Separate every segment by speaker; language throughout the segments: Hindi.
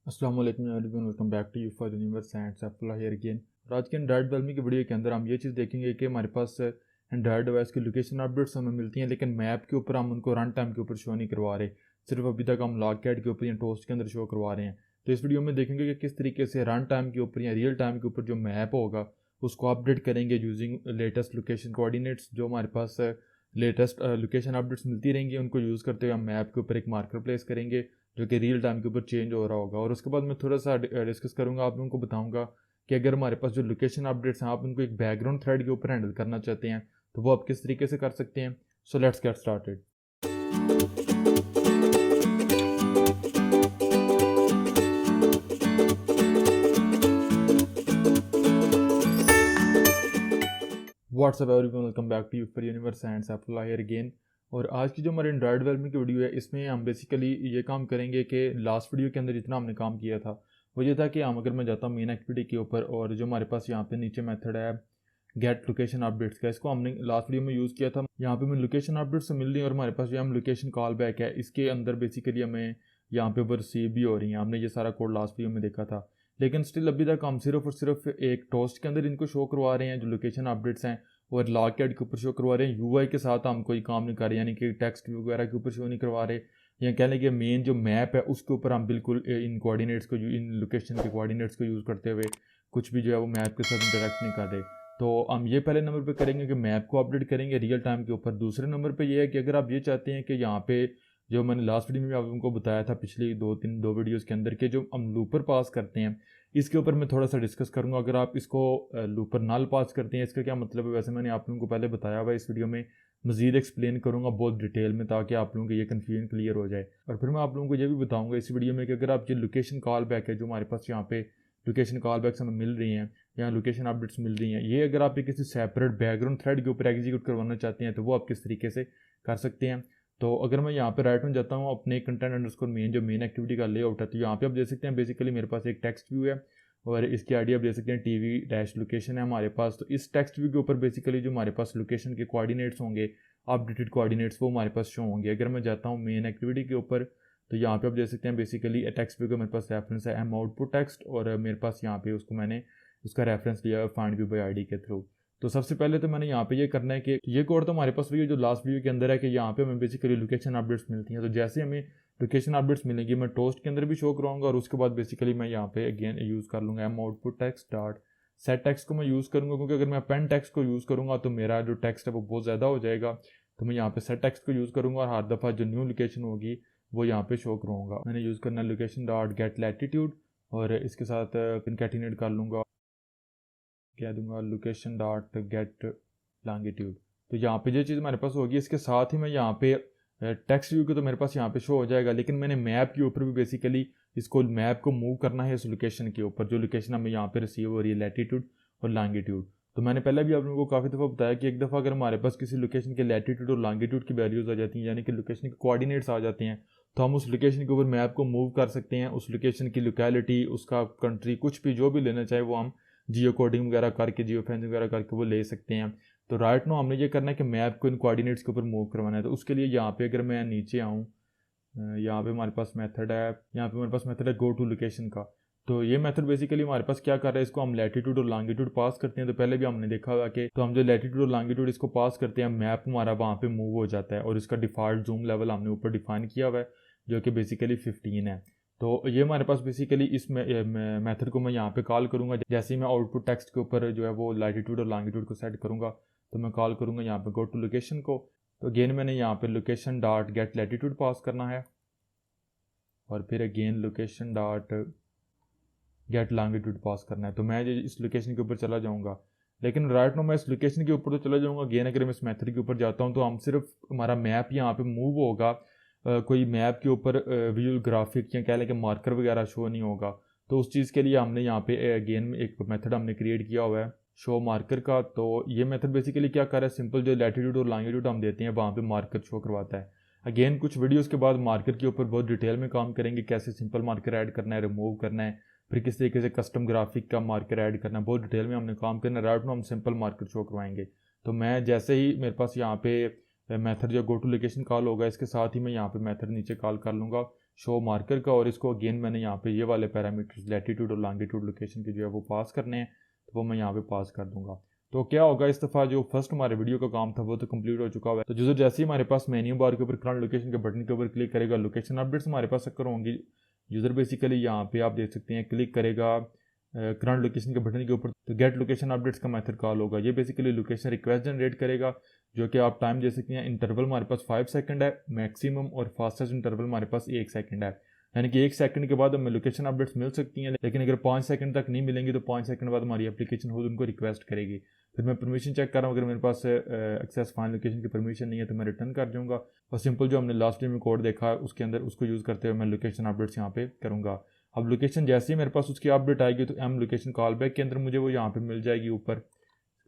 Speaker 1: अस्सलाम वालेकुम everyone, welcome back to you for universe and Saifullah here again. और आज के एंड्रॉइड डेवलपमेंट की वीडियो के अंदर हम ये चीज़ देखेंगे कि हमारे पास एंड्रॉइड डिवाइस की लोकेशन अपडेट्स हमें मिलती हैं, लेकिन मैप के ऊपर हम उनको रन टाइम के ऊपर शो नहीं करवा रहे, सिर्फ अभी तक हम लॉग कैड के ऊपर या टोस्ट के अंदर शो करवा रहे हैं। तो इस वीडियो में देखेंगे कि किस तरीके से रन टाइम के ऊपर या रियल टाइम के ऊपर जो मैप होगा उसको अपडेट करेंगे यूजिंग लेटेस्ट लोकेशन कोऑर्डिनेट्स। जो हमारे पास लेटेस्ट लोकेशन अपडेट्स मिलती रहेंगी उनको यूज़ करते हुए हम मैप के ऊपर एक मार्कर प्लेस करेंगे जो कि रियल टाइम के ऊपर चेंज हो रहा होगा। और उसके बाद मैं थोड़ा सा डिस्कस करूंगा, आप लोगों को बताऊंगा कि अगर हमारे पास जो लोकेशन अपडेट्स हैं आप उनको एक बैकग्राउंड थ्रेड के ऊपर हैंडल करना चाहते हैं तो वो आप किस तरीके से कर सकते हैं। So let's get started. What's up everyone, welcome back to yufer universe and Saifullah here again. और आज की जो हमारे एंड्रॉइड डेवलपमेंट की वीडियो है इसमें हम बेसिकली ये काम करेंगे कि लास्ट वीडियो के अंदर जितना हमने काम किया था वो ये था कि हम अगर मैं जाता हूँ मेन एक्टिविटी के ऊपर और जो हमारे पास यहाँ पे नीचे मेथड है गेट लोकेशन अपडेट्स का, इसको हमने लास्ट वीडियो में यूज़ किया था। यहाँ पे हमें लोकेशन अपडेट्स मिल रही है और हमारे पास जो हम लोकेशन कॉल बैक है इसके अंदर बेसिकली हमें यहाँ पे वो रिसीव भी हो रही है। हमने ये सारा कोड लास्ट वीडियो में देखा था, लेकिन स्टिल अभी तक हम सिर्फ और सिर्फ एक टोस्ट के अंदर इनको शो करवा रहे हैं जो लोकेशन अपडेट्स हैं, और लॉग कैड के ऊपर शो करवा रहे हैं। यूआई के साथ हम कोई काम नहीं कर रहे, यानी कि टेक्स्ट व्यू वगैरह के ऊपर शो नहीं करवा रहे, या कह लें कि मेन जो मैप है उसके ऊपर हम बिल्कुल इन कोऑर्डिनेट्स को, इन लोकेशन के कोऑर्डिनेट्स को यूज़ करते हुए कुछ भी जो है वो मैप के साथ इंटरेक्ट नहीं कर रहे। तो हम ये पहले नंबर पे करेंगे कि मैप को अपडेट करेंगे रियल टाइम के ऊपर। दूसरे नंबर पे ये है कि अगर आप ये चाहते हैं कि यहाँ पे जो मैंने लास्ट वीडियो में आप उनको बताया था पिछली दो वीडियोस के अंदर के जो हम लूपर पास करते हैं इसके ऊपर मैं थोड़ा सा डिस्कस करूंगा। अगर आप इसको लूपर नल पास करते हैं इसका क्या मतलब है, वैसे मैंने आप लोगों को पहले बताया हुआ है, इस वीडियो में मजीद एक्सप्लेन करूंगा बहुत डिटेल में ताकि आप लोगों को ये कन्फ्यूजन क्लियर हो जाए। और फिर मैं आप लोगों को ये भी बताऊंगा इस वीडियो में कि अगर आप ये लोकेशन कॉल बैक है जो हमारे पास यहाँ पे लोकेशन कॉल बैक्स हमें मिल रही हैं या लोकेशन अपडेट्स मिल रही हैं, ये अगर आप किसी सेपरेट बैकग्राउंड थ्रेड के ऊपर एग्जीक्यूट करवाना चाहते हैं तो वो आप किस तरीके से कर सकते हैं। तो अगर मैं यहाँ पे राइट में जाता हूँ अपने कंटेंट अंडरस्कोर मेन जो मेन एक्टिविटी का लेआउट है, तो यहाँ पे आप देख सकते हैं बेसिकली मेरे पास एक टेक्स्ट व्यू है और इसकी आईडी आप देख सकते हैं टीवी डैश लोकेशन है हमारे पास। तो इस टेक्स्ट व्यू के ऊपर बेसिकली जो हमारे पास लोकेशन के कोऑर्डिनेट्स होंगे, अपडेटेड कोऑर्डिनेट्स, वो हमारे पास शो होंगे। अगर मैं जाता हूँ मेन एक्टिविटी के ऊपर तो यहाँ पे आप देख सकते हैं बेसिकली टेक्स्ट व्यू का मेरे पास रेफरेंस है एम आउटपुट टेक्स्ट, और मेरे पास यहाँ पे उसको मैंने उसका रेफरेंस लिया है फाइंड व्यू बाय आईडी के थ्रू। तो सबसे पहले तो मैंने यहाँ पे ये करना है कि ये कोड तो हमारे पास वही है जो लास्ट वीडियो के अंदर है कि यहाँ पे हमें बेसिकली लोकेशन अपडेट्स मिलती हैं। तो जैसे हमें लोकेशन अपडेट्स मिलेंगी मैं टोस्ट के अंदर भी शो कराऊंगा और उसके बाद बेसिकली मैं यहाँ पे अगेन यूज़ कर लूँगा M output text dot set text को मैं यूज़ करूँगा, क्योंकि अगर मैं पेन टेक्स्ट को यूज़ करूँगा तो मेरा जो टेक्स्ट है वो बहुत ज़्यादा हो जाएगा। तो मैं यहाँ पे सेट टेक्स्ट को यूज़ करूँगा और हर दफ़ा जो न्यू लोकेशन होगी वो यहाँ पे शो करूँगा। मैंने यूज़ करना है लोकेशन डॉट गेट लैटिट्यूड और इसके साथ कनकैटिनेट कर लूँगा, कह दूंगा लोकेशन डॉट गेट लॉन्गिट्यूड। तो यहाँ पे ये चीज़ हमारे पास होगी। इसके साथ ही मैं यहाँ पे टेक्स्ट व्यू के तो मेरे पास यहाँ पे शो हो जाएगा, लेकिन मैंने मैप के ऊपर भी बेसिकली इसको मैप को मूव करना है इस लोकेशन के ऊपर जो लोकेशन हमें यहाँ पे रिसीव हो रही है लैटिट्यूड और लॉन्गिट्यूड। तो मैंने पहले भी आप लोगों को काफ़ी दफ़ा बताया कि एक दफ़ा अगर हमारे पास किसी लोकेशन के लैटिट्यूड और लॉन्गिट्यूड की वैल्यूज़ आ जाती हैं, यानी कि लोकेशन के कोऑर्डिनेट्स आ जाते हैं, तो हम उस लोकेशन के ऊपर मैप को मूव कर सकते हैं। उस लोकेशन की लोकेलिटी, उसका कंट्री, कुछ भी जो भी लेना चाहे वो हम जियो कोडिंग वगैरह करके, जियो फेंसिंग वगैरह करके वो ले सकते हैं। तो राइट नो हमने ये करना है कि मैप को इन कोऑर्डिनेट्स के ऊपर मूव करवाना है। तो उसके लिए यहाँ पे अगर मैं नीचे आऊँ, यहाँ पे हमारे पास मेथड है, यहाँ पे हमारे पास मेथड है गो टू लोकेशन का। तो ये मेथड बेसिकली हमारे पास क्या कर रहा है, इसको हम लैटिट्यूड और लॉन्गिट्यूड पास करते हैं। तो पहले भी हमने देखा हुआ कि तो हम जो लैटिट्यूड और लॉन्गिट्यूड इसको पास करते हैं मैप हमारा वहाँ पे मूव हो जाता है, और इसका डिफ़ॉल्ट जूम लेवल हमने ऊपर डिफाइन किया हुआ है जो कि बेसिकली 15 है। तो ये हमारे पास बेसिकली इस मेथड को मैं यहाँ पे कॉल करूँगा। जैसे ही मैं आउटपुट टेक्स्ट के ऊपर जो है वो लैटिट्यूड और लॉन्गिट्यूड को सेट करूँगा तो मैं कॉल करूँगा यहाँ पे गो टू लोकेशन को। तो अगेन मैंने यहाँ पे location dot get latitude pass करना है और फिर again location dot get longitude pass करना है। तो मैं इस लोकेशन के ऊपर चला जाऊँगा, लेकिन राइट नो मैं इस लोकेशन के ऊपर तो चला जाऊँगा। अगेन अगर मैं इस मेथड के ऊपर जाता हूँ तो हम सिर्फ हमारा मैप यहाँ पे मूव होगा, कोई मैप के ऊपर विजुअल ग्राफिक या कह लें कि मार्कर वगैरह शो नहीं होगा। तो उस चीज़ के लिए हमने यहाँ पे अगेन एक मेथड हमने क्रिएट किया हुआ है शो मार्कर का। तो ये मेथड बेसिकली क्या कर रहा है, सिंपल जो लैटिट्यूड और लॉन्गिट्यूड हम देते हैं वहाँ पे मार्कर शो करवाता है। अगेन कुछ वीडियोस के बाद मार्कर के ऊपर बहुत डिटेल में काम करेंगे, कैसे सिंपल मार्कर ऐड करना है, रिमूव करना है, फिर किस तरीके से कस्टम ग्राफिक का मार्कर ऐड करना है, बहुत डिटेल में हमने काम करना है। राइट में हम सिंपल मार्कर शो करवाएंगे। तो मैं जैसे ही मेरे पास यहाँ पे मेथड जो गो टू लोकेशन कॉल होगा इसके साथ ही मैं यहाँ पे मेथड नीचे कॉल कर लूँगा शो मार्कर का, और इसको अगेन मैंने यहाँ पे ये वाले पैरामीटर्स लैटीट्यूड और लॉन्गिट्यूड लोकेशन के जो है वो पास करने हैं, तो वो मैं यहाँ पे पास कर दूंगा। तो क्या होगा, इस दफ़ा जो फर्स्ट हमारे वीडियो का काम था वो तो कंप्लीट हो चुका हुआ है। तो यूज़र जैसे ही हमारे पास मेन्यू बार के ऊपर करंट लोकेशन के बटन के ऊपर क्लिक करेगा, लोकेशन अपडेट्स हमारे पास अक्कर होंगी। यूज़र बेसिकली यहाँ पे आप देख सकते हैं क्लिक करेगा करंट लोकेशन के बटन के ऊपर, तो गेट लोकेशन अपडेट्स का मेथड कॉल होगा। ये बेसिकली लोकेशन रिक्वेस्ट जनरेट करेगा, जो कि आप टाइम दे सकते हैं। इंटरवल हमारे पास 5 सेकंड है मैक्सिमम, और फास्टेस्ट इंटरवल हमारे पास 1 सेकंड है। यानी कि 1 सेकंड के बाद हमें लोकेशन अपडेट्स मिल सकती हैं, लेकिन अगर 5 सेकंड तक नहीं मिलेंगी तो 5 सेकंड बाद हमारी एप्लीकेशन खुद उनको रिक्वेस्ट करेगी। फिर मैं परमिशन चेक कर रहा हूँ, अगर मेरे पास एक्सेस फाइन लोकेशन की परमिशन नहीं है तो मैं रिटर्न कर दूँगा, और सिंपल जो हमने लास्ट टाइम में कोड देखा है उसके अंदर उसको यूज़ करते हुए मैं लोकेशन अपडेट्स यहाँ पे करूँगा। अब लोकेशन जैसे ही मेरे पास उसकी अपडेट आएगी तो एम लोकेशन कॉल बैक के अंदर मुझे वो यहाँ पे मिल जाएगी ऊपर।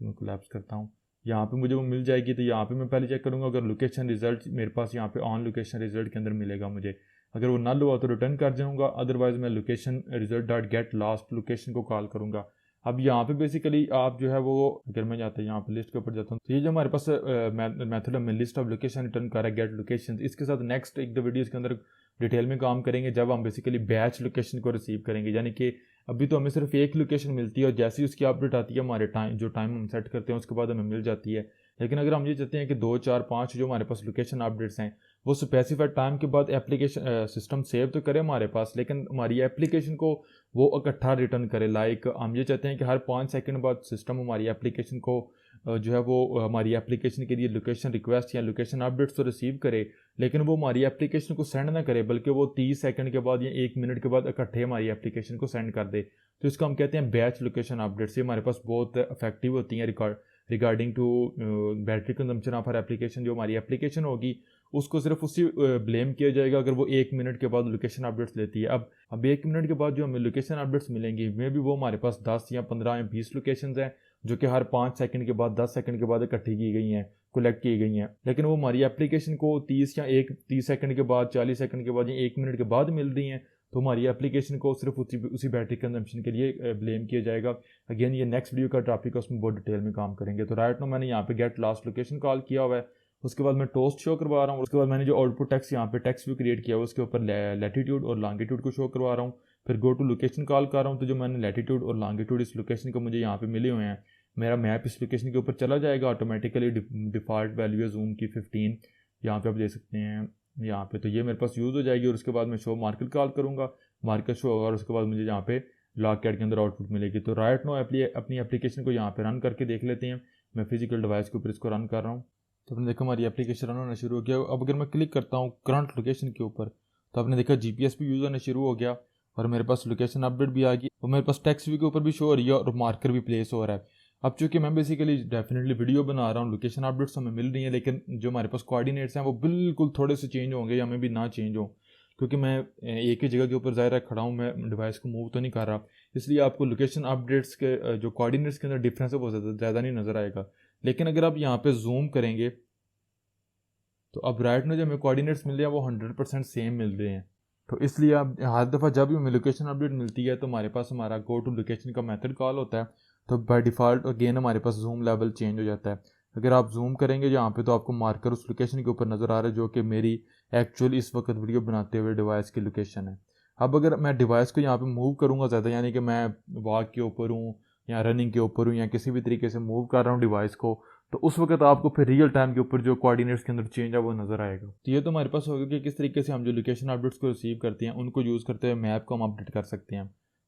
Speaker 1: मैं कोलैप्स करता हूँ, यहाँ पे मुझे वो मिल जाएगी। तो यहाँ पे मैं पहले चेक करूँगा, अगर लोकेशन रिजल्ट मेरे पास यहाँ पे ऑन लोकेशन रिजल्ट के अंदर मिलेगा मुझे, अगर वो नल हुआ तो रिटर्न कर जाऊँगा, अदरवाइज मैं location result dot gate last location को कॉल करूँगा। अब यहाँ पे बेसिकली आप जो है वो, अगर मैं जाता हूँ यहाँ पे लिस्ट के ऊपर जाता हूँ, तो ये जो हमारे पास मेथड है लिस्ट ऑफ लोकेशन रिटर्न कर रहा है गेट लोकेशन, इसके साथ नेक्स्ट एक दो वीडियोज़ के अंदर डिटेल में काम करेंगे जब हम बेसिकली बैच लोकेशन को रिसीव करेंगे। यानी कि अभी तो हमें सिर्फ एक लोकेशन मिलती है, और जैसे ही उसकी अपडेट आती है हमारे टाइम हम सेट करते हैं उसके बाद हमें मिल जाती है। लेकिन अगर हम ये चाहते हैं कि 2 4 5 जो हमारे पास लोकेशन अपडेट्स हैं वो स्पेसिफाइड टाइम के बाद एप्लीकेशन सिस्टम सेव तो करे हमारे पास, लेकिन हमारी एप्लीकेशन को वो इकट्ठा रिटर्न करे। लाइक हम ये चाहते हैं कि हर 5 सेकंड बाद सिस्टम हमारी एप्लीकेशन को जो है वो हमारी एप्लीकेशन के लिए लोकेशन रिक्वेस्ट या लोकेशन अपडेट्स तो रिसीव करे, लेकिन वो हमारी एप्लीकेशन को सेंड ना करे, बल्कि वो 30 सेकंड के बाद या 1 मिनट के बाद इकट्ठे हमारी एप्लीकेशन को सेंड कर दे। तो इसको हम कहते हैं बैच लोकेशन अपडेट्स। ये हमारे पास बहुत इफेक्टिव होती हैं regarding to battery consumption of हर एप्लीकेशन। जो हमारी एप्लीकेशन होगी उसको सिर्फ उसी ब्लेम किया जाएगा अगर वो 1 मिनट के बाद लोकेशन अपडेट्स लेती है। अब 1 मिनट के बाद जो हमें लोकेशन अपडेट्स मिलेंगी मे भी वो हमारे पास 10 या 15 या 20 लोकेशन हैं, जो कि हर 5 सेकंड के बाद 10 सेकंड के बाद इकट्ठी की गई हैं, कलेक्ट की गई हैं, लेकिन वो हमारी एप्लीकेशन को 30 सेकंड के बाद, 40 सेकंड के बाद या 1 मिनट के बाद मिल रही हैं, तो हमारी एप्लीकेशन को सिर्फ उसी बैटरी कंजम्पशन के लिए ब्लेम किया जाएगा। अगेन ये नेक्स्ट वीडियो का टॉपिक है, उसमें बहुत डिटेल में काम करेंगे। तो राइट नो मैंने यहाँ पे गेट लास्ट लोकेशन कॉल किया हुआ है, उसके बाद मैं टोस्ट शो करवा रहा हूँ, उसके बाद मैंने जो आउटपुट टेक्स्ट यहाँ पे टेक्स्ट व्यू क्रिएट किया हुआ उसके ऊपर लैटीट्यूड और लॉन्गिट्यूड को शो करवा रहा हूँ। फिर गो टू लोकेशन कॉल कर रहा हूँ, तो जो मैंने लैटीट्यूड और लॉन्गिट्यूड इस लोकेशन को मुझे यहाँ पे मिले हुए हैं, मेरा मैप इस लोकेशन के ऊपर चला जाएगा ऑटोमेटिकली। डिफ़ॉल्ट वैल्यू है जूम की 15, यहाँ पे आप देख सकते हैं यहाँ पे, तो ये मेरे पास यूज़ हो जाएगी। और उसके बाद मैं शो मार्केट कॉल करूँगा, मार्केट शो होगा, और उसके बाद मुझे यहाँ पे लॉग कैट के अंदर आउटपुट मिलेगी। तो राइट नो अपनी एप्लीकेशन को यहाँ पे रन करके देख लेते हैं। मैं फिजिकल डिवाइस के ऊपर इसको रन कर रहा हूँ, तो आपने देखा हमारी एप्लीकेशन रन होना शुरू हो गया। अब अगर मैं क्लिक करता हूँ करंट लोकेशन के ऊपर, तो आपने देखा जीपीएस भी यूज़ होना शुरू हो गया, और मेरे पास लोकेशन अपडेट भी आ गई, और मेरे पास टेक्स्ट व्यू के ऊपर भी शो हो रही है, और मार्कर भी प्लेस हो रहा है। अब चूंकि मैं बेसिकली डेफिनेटली वीडियो बना रहा हूँ, लोकेशन अपडेट्स हमें मिल रही हैं, लेकिन जो हमारे पास कोऑर्डिनेट्स हैं वो बिल्कुल थोड़े से चेंज होंगे या मैं भी ना चेंज हो, क्योंकि मैं एक ही जगह के ऊपर ज़ाहिर है खड़ा हूँ, मैं डिवाइस को मूव तो नहीं कर रहा, इसलिए आपको लोकेशन अपडेट्स के जो कोऑर्डिनेट्स के अंदर डिफरेंस है वो ज़्यादा नहीं नज़र आएगा। लेकिन अगर आप यहाँ पे जूम करेंगे तो अब राइट में जो हमें कोऑर्डिनेट्स मिल रहे हैं वो 100% सेम मिल रहे हैं। तो इसलिए अब हर दफ़ा जब भी हमें लोकेशन अपडेट मिलती है तो हमारे पास हमारा गो टू लोकेशन का मेथड कॉल होता है, तो बाय डिफ़ॉल्ट अगेन हमारे पास जूम लेवल चेंज हो जाता है। अगर आप जूम करेंगे यहाँ पे तो आपको मार्कर उस लोकेशन के ऊपर नज़र आ रहा है, जो कि मेरी एक्चुअल इस वक्त वीडियो बनाते हुए डिवाइस की लोकेशन है। अब अगर मैं डिवाइस को यहाँ पे मूव करूँगा ज़्यादा, यानी कि मैं वॉक के ऊपर हूँ या रनिंग के ऊपर हूँ या किसी भी तरीके से मूव कर रहा हूँ डिवाइस को, तो उस वक्त आपको फिर रियल टाइम के ऊपर जो कोऑर्डिनेट्स के अंदर चेंज है वो नज़र आएगा। तो ये तो हमारे पास होगा कि किस तरीके से हम जो लोकेशन अपडेट्स को रिसीव करते हैं उनको यूज़ करते हुए मैप को हम अपडेट कर सकते हैं।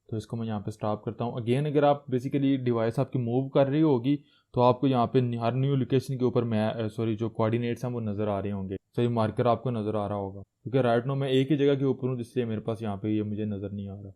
Speaker 1: तो इसको मैं यहाँ पे स्टॉप करता हूँ। अगेन अगर आप बेसिकली डिवाइस आपकी मूव कर रही होगी तो आपको यहाँ पे हर न्यू लोकेशन के ऊपर जो कोऑर्डिनेट्स हैं वो नज़र आ रहे होंगे, सही मार्कर आपको नज़र आ रहा होगा, क्योंकि राइट नो मैं एक ही जगह के ऊपर हूँ, जिसलिए मेरे पास यहाँ पे ये मुझे नज़र नहीं आ रहा।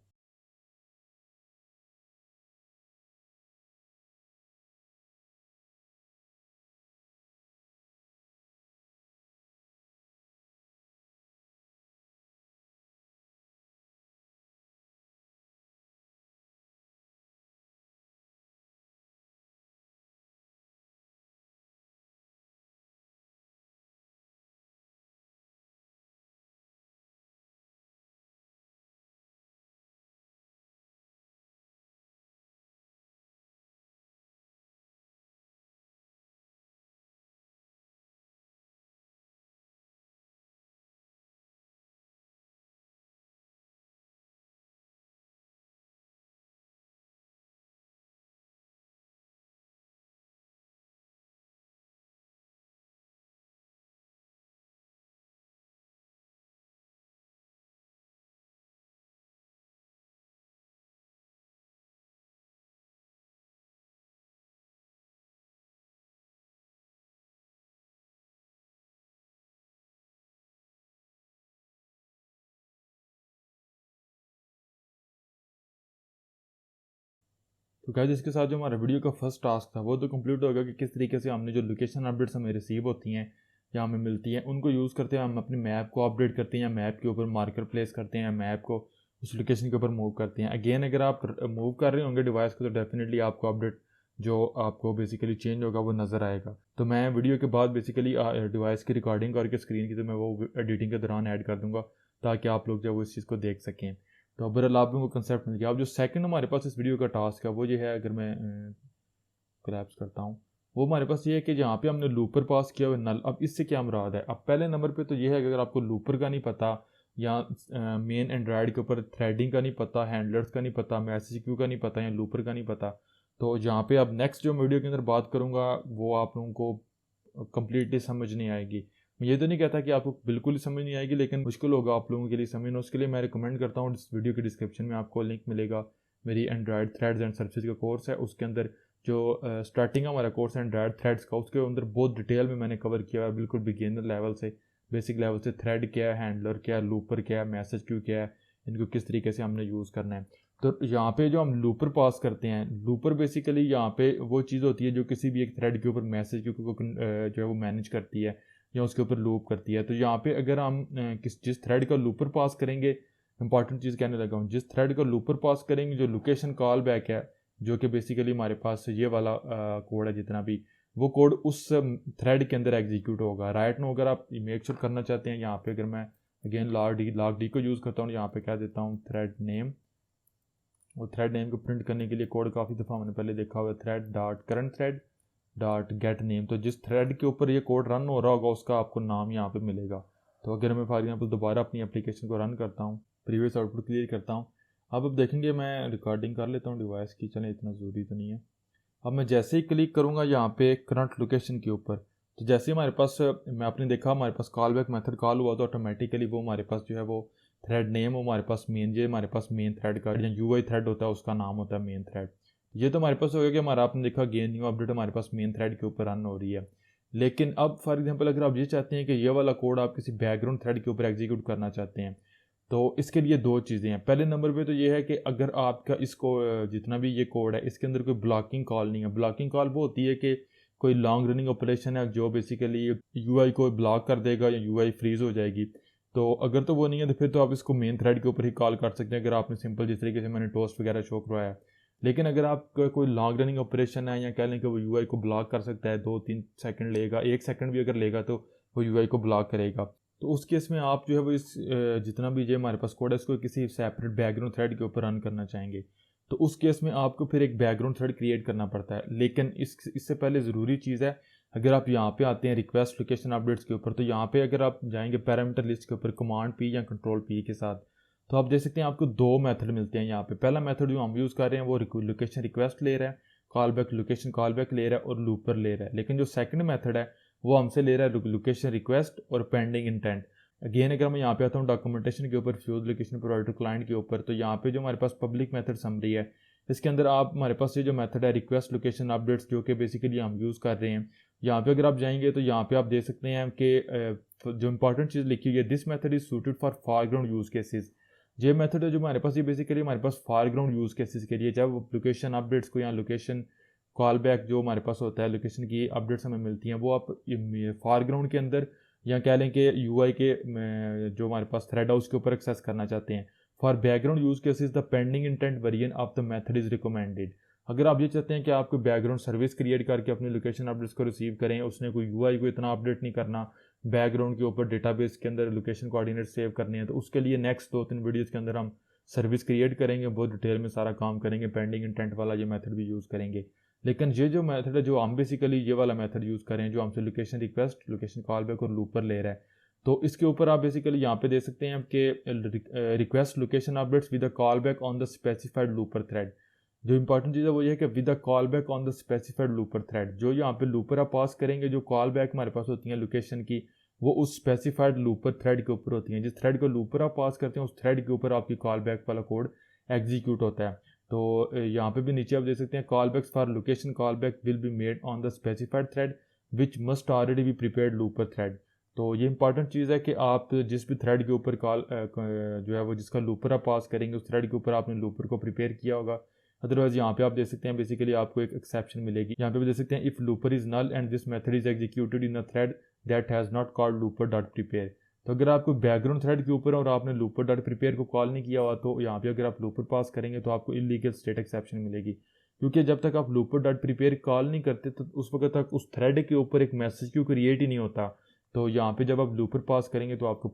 Speaker 1: तो गाइस इसके साथ जो हमारा वीडियो का फर्स्ट टास्क था वो तो कंप्लीट होगा कि किस तरीके से हमने जो लोकेशन अपडेट्स हमें रिसीव होती हैं या हमें मिलती हैं उनको यूज़ करते हैं हम अपने मैप को अपडेट करते हैं या मैप के ऊपर मार्कर प्लेस करते हैं या मैप को उस लोकेशन के ऊपर मूव करते हैं। अगेन अगर आप मूव कर रहे होंगे डिवाइस को तो डेफिनेटली आपको अपडेट जो आपको बेसिकली चेंज होगा वो नज़र आएगा। तो मैं वीडियो के बाद बेसिकली डिवाइस की रिकॉर्डिंग करके स्क्रीन की तो मैं वो एडिटिंग के दौरान ऐड कर दूँगा ताकि आप लोग जो वो इस चीज़ को देख सकें। तो ओवरऑल आप लोगों को कंसेप्ट मिल गया। अब जो सेकंड हमारे पास इस वीडियो का टास्क है वो ये है, अगर मैं कोलैप्स करता हूँ, वो हमारे पास ये है कि जहाँ पे हमने लूपर पास किया हुआ नल। अब इससे क्या मुराद है? अब पहले नंबर पे तो ये है कि अगर आपको लूपर का नहीं पता या मेन एंड्रॉयड के ऊपर थ्रेडिंग का नहीं पता, हैंडलर्स का नहीं पता, मैसेज क्यू का नहीं पता या लूपर का नहीं पता, तो जहाँ पे अब नेक्स्ट जो वीडियो के अंदर बात करूँगा वो आप लोगों को कंप्लीटली समझ नहीं आएगी। मैं ये तो नहीं कहता कि आपको बिल्कुल ही समझ नहीं आएगी, लेकिन मुश्किल होगा आप लोगों के लिए समझना। उसके लिए मैं रिकमेंड करता हूँ इस वीडियो के डिस्क्रिप्शन में आपको लिंक मिलेगा, मेरी एंड्रॉयड थ्रेड्स एंड सर्विसेज का कोर्स है। उसके अंदर जो स्टार्टिंग हमारा कोर्स है एंड्रॉयड थ्रेड्स का, उसके अंदर बहुत डिटेल में मैंने कवर किया है, बिल्कुल बिगिनर लेवल से बेसिक लेवल से। थ्रेड क्या है, हैंडलर क्या है, लूपर क्या है, मैसेज क्यू क्या है, इनको किस तरीके से हमने यूज़ करना है। तो यहाँ पे जो हम लूपर पास करते हैं, लूपर बेसिकली यहाँ पे वो चीज़ होती है जो किसी भी एक थ्रेड के ऊपर मैसेज क्यू को जो है वो मैनेज करती है या उसके ऊपर लूप करती है। तो यहाँ पे अगर हम जिस थ्रेड का लूपर पास करेंगे, इंपॉर्टेंट चीज़ कहने लगा हूँ, जिस थ्रेड का लूपर पास करेंगे, जो लोकेशन कॉल बैक है जो कि बेसिकली हमारे पास ये वाला कोड है, जितना भी वो कोड उस थ्रेड के अंदर एग्जीक्यूट होगा। राइट नो अगर आप मेक श्योर करना चाहते हैं, यहाँ पे अगर मैं अगेन लॉग डी को यूज़ करता हूँ, यहाँ पे क्या देता हूँ थ्रेड नेम, और थ्रेड नेम को प्रिंट करने के लिए कोड काफ़ी दफ़ा हमने पहले देखा हुआ है, thread dot current thread dot gate name. तो जिस थ्रेड के ऊपर ये कोड रन हो रहा होगा उसका आपको नाम यहाँ पे मिलेगा। तो अगर मैं फॉर एग्जाम्पल दोबारा अपनी एप्लीकेशन को रन करता हूँ, प्रीवियस आउटपुट क्लियर करता हूँ, अब देखेंगे मैं रिकॉर्डिंग कर लेता हूँ डिवाइस की, चलें इतना ज़रूरी तो नहीं है। अब मैं जैसे ही क्लिक करूँगा यहाँ पे करंट लोकेशन के ऊपर, तो जैसे ही हमारे पास मैं आपने देखा हमारे पास कॉल बैक मेथड कॉल हुआ तो ऑटोमेटिकली वो हमारे पास जो है वो थ्रेड नेम हमारे पास मेन, ये हमारे पास मेन थ्रेड का या यूआई थ्रेड होता है उसका नाम होता है मेन थ्रेड। ये तो हमारे पास हो गया कि हमारा आपने देखा गेन न्यू अपडेट हमारे पास मेन थ्रेड के ऊपर रन हो रही है। लेकिन अब फॉर एग्जांपल अगर आप ये चाहते हैं कि ये वाला कोड आप किसी बैकग्राउंड थ्रेड के ऊपर एग्जीक्यूट करना चाहते हैं, तो इसके लिए दो चीज़ें हैं। पहले नंबर पे तो ये है कि अगर आपका इसको जितना भी ये कोड है इसके अंदर कोई ब्लॉकिंग कॉल नहीं है। ब्लॉकिंग कॉल वो होती है कि कोई लॉन्ग रनिंग ऑपरेशन है जो बेसिकली यूआई को ब्लॉक कर देगा या यूआई फ्रीज हो जाएगी। तो अगर तो वो नहीं है तो फिर तो आप इसको मेन थ्रेड के ऊपर ही कॉल कर सकते हैं, अगर आपने सिंपल जिस तरीके से मैंने टोस्ट वगैरह शो करवाया है। लेकिन अगर आपका कोई लॉन्ग रनिंग ऑपरेशन है या कह लें कि वो यूआई को ब्लॉक कर सकता है, 2-3 सेकंड लेगा, 1 सेकंड भी अगर लेगा तो वो यूआई को ब्लॉक करेगा। तो उस केस में आप जो है वो इस जितना भी ये हमारे पास कोड है इसको किसी सेपरेट बैकग्राउंड थ्रेड के ऊपर रन करना चाहेंगे, तो उस केस में आपको फिर एक बैकग्राउंड थ्रेड क्रिएट करना पड़ता है। लेकिन इससे पहले ज़रूरी चीज़ है, अगर आप यहाँ पे आते हैं रिक्वेस्ट लोकेशन अपडेट्स के ऊपर, तो यहाँ पे अगर आप जाएंगे पैरामीटर लिस्ट के ऊपर कमांड पी या कंट्रोल पी के साथ, तो आप देख सकते हैं आपको दो मेथड मिलते हैं यहाँ पे। पहला मेथड जो हम यूज़ कर रहे हैं वो लोकेशन रिक्वेस्ट ले रहा है, call back location call back ले रहा है और लूपर ले रहा है। लेकिन जो सेकंड मेथड है वो हमसे ले रहा है लोकेशन रिक्वेस्ट और पेंडिंग इंटेंट। अगेन अगर मैं यहाँ पे आता हूँ डॉक्यूमेंटेशन के ऊपर, फ्यूज लोकेशन प्रोवाइडर क्लाइंट के ऊपर, तो यहाँ पे जो हमारे पास पब्लिक मेथड समरी है इसके अंदर आप हमारे पास ये जो मेथड है रिक्वेस्ट लोकेशन अपडेट्स जो कि बेसिकली हम यूज़ कर रहे हैं, यहाँ पे अगर आप जाएंगे तो यहाँ पे आप देख सकते हैं कि जो इंपॉर्टेंट चीज़ लिखी हुई है, this method is suited for foreground use cases. ये मेथड है जो हमारे पास ये बेसिकली हमारे पास फॉरग्राउंड यूज़ केसेस के लिए, चाहे वो लोकेशन अपडेट्स को या लोकेशन कॉल बैक जो हमारे पास होता है, लोकेशन की अपडेट्स हमें मिलती हैं वो आप फॉरग्राउंड के अंदर या कह लें कि यूआई के जो हमारे पास थ्रेड है उसके ऊपर एक्सेस करना चाहते हैं। For background use cases the pending intent variant of the method is recommended. अगर आप ये चाहते हैं कि आपको बैकग्राउंड सर्विस क्रिएट करके अपने लोकेशन अपडेट्स को रिसीव करें, उसने कोई यूआई को इतना अपडेट नहीं करना, बैकग्राउंड के ऊपर डेटाबेस के अंदर लोकेशन कोऑर्डिनेट सेव करने हैं, तो उसके लिए नेक्स्ट 2-3 वीडियोज़ के अंदर हम सर्विस क्रिएट करेंगे, बहुत डिटेल में सारा काम करेंगे, पेंडिंग इंटेंट वाला ये मेथड भी यूज़ करेंगे। लेकिन ये जो मेथड है जो हम बेसिकली ये वाला मेथड यूज़ करें जो हमसे location request location call back और लूपर ले रहा है, तो इसके ऊपर आप बेसिकली यहाँ पे दे सकते हैं कि request location updates with a call back on the specified looper thread. जो इंपॉर्टेंट चीज़ है वो ये है कि with a call back on the specified looper thread, जो यहाँ पे लूपर आप पास करेंगे, जो कॉल बैक हमारे पास होती हैं लोकेशन की, वो उस स्पेसिफाइड लूपर थ्रेड के ऊपर होती हैं। जिस थ्रेड को लूपर आप पास करते हैं उस थ्रेड के ऊपर आपकी कॉल बैक वाला कोड एग्जीक्यूट होता है। तो यहाँ पे भी नीचे आप देख सकते हैं call backs for location call back will be made on the specified thread which must already be prepared looper thread. तो ये इंपॉर्टेंट चीज़ है कि आप जिस भी थ्रेड के ऊपर कॉल जो है वो जिसका लूपर आप पास करेंगे उस थ्रेड के ऊपर आपने लूपर को प्रिपेयर किया होगा। अदरवाइज यहाँ पे आप देख सकते हैं बेसिकली आपको एक एक्सेप्शन मिलेगी। यहाँ पे भी देख सकते हैं if looper is null and this method is executed in a thread that has not called looper dot prepare. तो अगर आपको बैकग्राउंड थ्रेड के ऊपर और आपने लूपर डॉट प्रिपेयर को कॉल नहीं किया हुआ तो यहाँ पे अगर आप लूपर पास करेंगे तो आपको इलीगल स्टेट एक्सेप्शन मिलेगी, क्योंकि जब तक आप लूपर डॉट प्रिपेयर कॉल नहीं करते तो उस वक्त तक उस थ्रेड के ऊपर एक मैसेज क्यों क्रिएट ही नहीं होता। तो यहाँ पे जब आप लूपर पास करेंगे तो आपको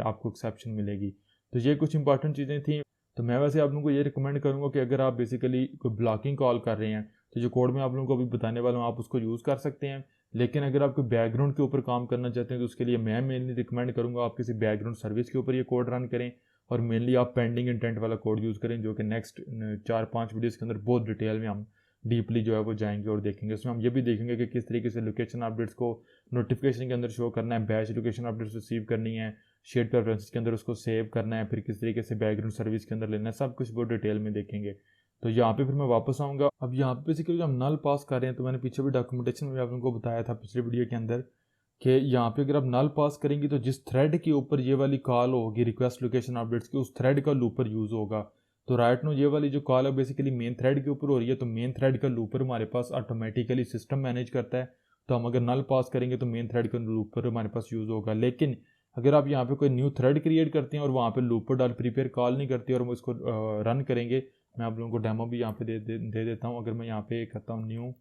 Speaker 1: आपको एक्सेप्शन मिलेगी। तो ये कुछ इंपॉर्टेंट चीज़ें थी। तो मैं वैसे आप लोगों को ये रिकमेंड करूँगा कि अगर आप बेसिकली कोई ब्लॉकिंग कॉल कर रहे हैं तो जो कोड मैं आप लोगों को अभी बताने वाला हूँ आप उसको यूज़ कर सकते हैं। लेकिन अगर आप कोई बैकग्राउंड के ऊपर काम करना चाहते हैं तो उसके लिए मैं मेनली रिकमेंड करूँगा आप किसी बैकग्राउंड सर्विस के ऊपर ये कोड रन करें और मेनली आप पेंडिंग इंटेंट वाला कोड यूज़ करें, जो कि नेक्स्ट 4-5 वीडियोज़ के अंदर बहुत डिटेल में हम डीपली जो है वो जाएंगे और देखेंगे। उसमें हम ये भी देखेंगे कि किस तरीके से लोकेशन अपडेट्स को नोटिफिकेशन के अंदर शो करना है, बैच लोकेशन अपडेट्स रिसीव करनी है, शेड प्रेफरेंसेस के अंदर उसको सेव करना है, फिर किस तरीके से बैकग्राउंड सर्विस के अंदर लेना है, सब कुछ बहुत डिटेल में देखेंगे। तो यहाँ पे फिर मैं वापस आऊँगा। अब यहाँ पे बेसिकली हम नल पास कर रहे हैं तो मैंने पीछे भी डॉक्यूमेंटेशन में आप लोगों को बताया था पिछले वीडियो के अंदर कि यहाँ पे अगर आप नल पास करेंगे तो जिस थ्रेड के ऊपर ये वाली कॉल होगी रिक्वेस्ट लोकेशन अपडेट्स की, उस थ्रेड का लूपर यूज़ होगा। तो राइट नो ये वाली जो कॉल है बेसिकली मेन थ्रेड के ऊपर हो रही है, तो मेन थ्रेड का लूपर हमारे पास ऑटोमेटिकली सिस्टम मैनेज करता है। तो हम अगर नल पास करेंगे तो मेन थ्रेड का लूपर हमारे पास यूज़ होगा। लेकिन अगर आप यहाँ पे कोई न्यू थ्रेड क्रिएट करते हैं और वहाँ पे लूपर डॉट प्रिपेयर कॉल नहीं करते और हम इसको रन करेंगे, मैं आप लोगों को डेमो भी यहाँ पे दे देता हूँ। अगर मैं यहाँ पे करता हूँ न्यू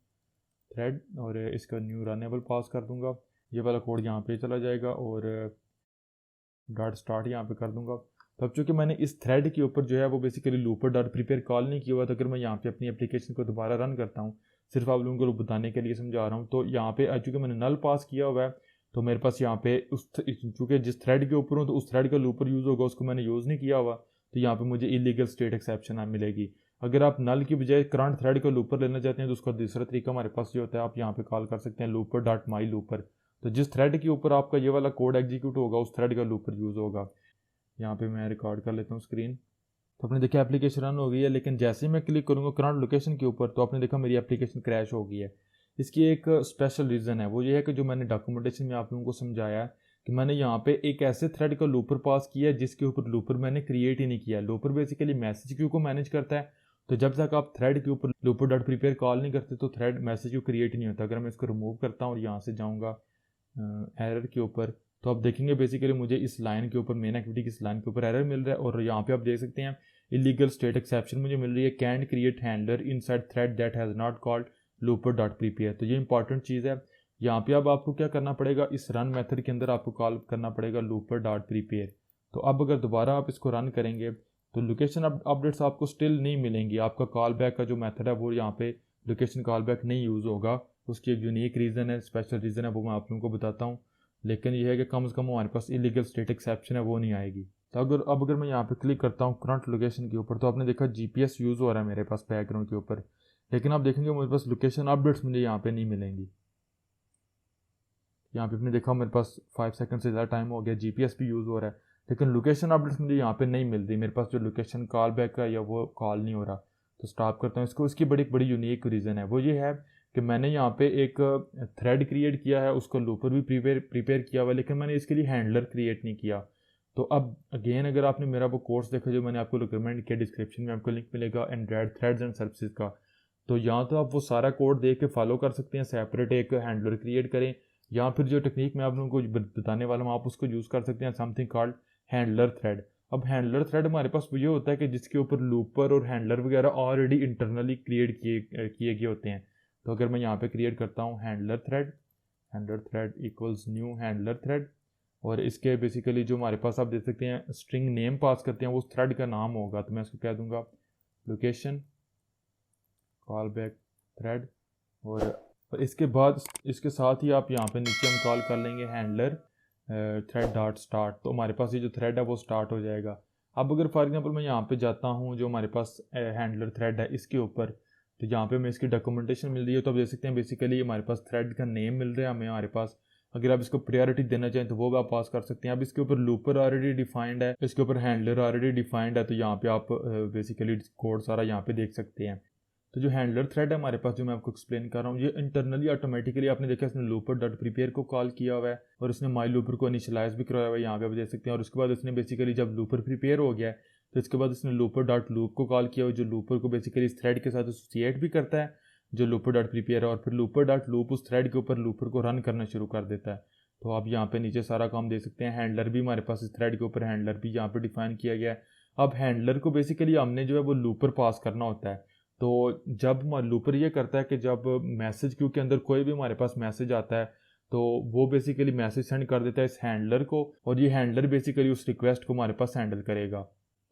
Speaker 1: थ्रेड और इसका न्यू रनेबल पास कर दूंगा, ये वाला कोड यहाँ पे चला जाएगा और डॉट स्टार्ट यहाँ पे कर दूंगा। तो अब चूँकि मैंने इस थ्रेड के ऊपर जो है वो basically looper dot prepare call नहीं किया हुआ, तो अगर मैं यहाँ पे अपनी एप्लीकेशन को दोबारा रन करता हूँ, सिर्फ आप लोगों को बताने के लिए समझा रहा हूँ, तो यहाँ पे चूँकि मैंने नल पास किया हुआ है तो मेरे पास यहाँ पे चूँकि जिस थ्रेड के ऊपर हूँ तो उस थ्रेड का लूपर यूज़ होगा, उसको मैंने यूज़ नहीं किया हुआ, तो यहाँ पे मुझे इलीगल स्टेट एक्सेप्शन मिलेगी। अगर आप नल की बजाय करंट थ्रेड का लूपर लेना चाहते हैं तो उसका दूसरा तरीका हमारे पास ये होता है, आप यहाँ पे कॉल कर सकते हैं लूपर डॉट माई लूपर। तो जिस थ्रेड के ऊपर आपका ये वाला कोड एग्जीक्यूट होगा उस थ्रेड का लूपर यूज़ होगा। यहाँ पे मैं रिकॉर्ड कर लेता हूँ स्क्रीन। तो आपने देखा एप्लीकेशन रन हो गई है, लेकिन जैसे ही मैं क्लिक करूँगा करंट लोकेशन के ऊपर तो आपने देखा मेरी एप्लीकेशन क्रैश हो गई है। इसकी एक स्पेशल रीज़न है, वो ये है कि जो मैंने डॉक्यूमेंटेशन में आप लोगों को समझाया है कि मैंने यहाँ पे एक ऐसे थ्रेड का लूपर पास किया है जिसके ऊपर लूपर मैंने क्रिएट ही नहीं किया। लूपर बेसिकली मैसेज क्यू को मैनेज करता है, तो जब तक आप थ्रेड के ऊपर लूपर डॉट प्रिपेयर कॉल नहीं करते तो थ्रेड मैसेज क्यू क्रिएट ही नहीं होता। अगर मैं इसको रिमूव करता हूँ और यहाँ से जाऊँगा एरर के ऊपर, तो आप देखेंगे बेसिकली मुझे इस लाइन के ऊपर मेन एक्टिविटी की इस लाइन के ऊपर एरर मिल रहा है और यहाँ पे आप देख सकते हैं इलीगल स्टेट एक्सेप्शन मुझे मिल रही है, can create handler inside thread that has not called looper dot prepare. तो ये इंपॉर्टेंट चीज़ है। यहाँ पे अब आपको क्या करना पड़ेगा, इस रन मेथड के अंदर आपको कॉल करना पड़ेगा लूपर डॉट प्रिपेयर। तो अब अगर दोबारा आप इसको रन करेंगे तो लोकेशन अपडेट्स आपको स्टिल नहीं मिलेंगी। आपका कॉल बैक का जो मेथड है वो यहाँ पे लोकेशन कॉल बैक नहीं यूज़ होगा। उसकी एक यूनिक रीज़न है, स्पेशल रीज़न है, वो मैं आप लोगों को बताता हूँ। लेकिन यह है कि कम से कम हमारे पास इलीगल स्टेट एक्सेप्शन है वो नहीं आएगी। तो अगर मैं यहाँ पे क्लिक करता हूँ करंट लोकेशन के ऊपर तो आपने देखा जीपीएस यूज़ हो रहा है मेरे पास बैकग्राउंड के ऊपर, लेकिन आप देखेंगे मेरे पास लोकेशन अपडेट्स मुझे यहाँ पे नहीं मिलेंगी। यहाँ पे आपने देखा मेरे पास 5 सेकंड से ज़्यादा टाइम हो गया, जीपीएस भी यूज़ हो रहा है, लेकिन लोकेशन अपडेट्स मुझे यहाँ पे नहीं मिल रही। मेरे पास जो लोकेशन कॉल बैक का या वो कॉल नहीं हो रहा। तो स्टॉप करता हूँ इसको। इसकी बड़ी बड़ी यूनिक रीज़न है, वो ये है कि मैंने यहाँ पे एक थ्रेड क्रिएट किया है, उसको लूपर भी प्रिपेयर किया हुआ है, लेकिन मैंने इसके लिए हैंडलर क्रिएट नहीं किया। तो अब अगेन अगर आपने मेरा वो कोर्स देखा जो मैंने आपको रिकमेंड किया, डिस्क्रिप्शन में आपको लिंक मिलेगा एंड्रॉयड थ्रेड्स एंड सर्विसेज का, तो यहाँ तो आप वो सारा कोड देख के फॉलो कर सकते हैं, सेपरेट एक हैंडलर क्रिएट करें, या फिर जो टेक्निक मैं आप लोगों को बताने वाला हूँ आप उसको यूज़ कर सकते हैं, समथिंग कॉल्ड हैंडलर थ्रेड। अब हैंडलर थ्रेड हमारे पास ये होता है कि जिसके ऊपर लूपर और हैंडलर वगैरह ऑलरेडी इंटरनली क्रिएट किए गए होते हैं। तो अगर मैं यहाँ पे क्रिएट करता हूँ handler thread equals new handler thread, और इसके बेसिकली जो हमारे पास आप देख सकते हैं स्ट्रिंग नेम पास करते हैं वो उस थ्रेड का नाम होगा। तो मैं इसको कह दूंगा लोकेशन कॉल बैक थ्रेड, और इसके बाद इसके साथ ही आप यहाँ पे नीचे हम कॉल कर लेंगे हैंडलर थ्रेड डॉट स्टार्ट। तो हमारे पास ये जो थ्रेड है वो स्टार्ट हो जाएगा। अब अगर फॉर एग्जांपल मैं यहाँ पे जाता हूँ जो हमारे पास हैंडलर थ्रेड है इसके ऊपर, तो यहाँ पे हमें इसकी डॉक्यूमेंटेशन मिल रही है। तो आप देख सकते हैं बेसिकली हमारे पास थ्रेड का नेम मिल रहा है हमें हमारे पास। अगर आप इसको प्रायोरिटी देना चाहें तो वो भी आप पास कर सकते हैं। अब इसके ऊपर लूपर ऑलरेडी डिफाइंड है, इसके ऊपर हैंडलर ऑलरेडी डिफाइंड है, तो यहाँ पे आप बेसिकली कोड सारा यहाँ पे देख सकते हैं। तो जो हैंडलर थ्रेड है हमारे पास जो मैं आपको एक्सप्लेन कर रहा हूँ, ये इंटरनली ऑटोमेटिकली आपने देखा इसने लूपर डॉट प्रिपेयर को कॉल किया हुआ है और उसने माई लूपर को इनिशियलाइज भी कराया हुआ है, यहाँ पे आप देख सकते हैं। और उसके बाद उसने बेसिकली जब लूपर प्रिपेयर हो गया है तो इसके बाद इसने लूपर डॉट लूप को कॉल किया, जो लूपर को बेसिकली इस थ्रेड के साथ एसोसिएट भी करता है जो लूपर डॉट प्रीपेयर है, और फिर लूपर डॉट लूप उस थ्रेड के ऊपर लूपर को रन करना शुरू कर देता है। तो आप यहाँ पे नीचे सारा काम देख सकते हैं। हैंडलर भी हमारे पास इस थ्रेड के ऊपर हैंडलर भी यहाँ पे डिफाइन किया गया है। अब हैंडलर को बेसिकली हमने जो है वो लूपर पास करना होता है। तो जब लूपर ये करता है कि जब मैसेज क्यू के अंदर कोई भी हमारे पास मैसेज आता है तो वो बेसिकली मैसेज सेंड कर देता है इस हैंडलर को, और ये हैंडलर बेसिकली उस रिक्वेस्ट को हमारे पास हैंडल करेगा।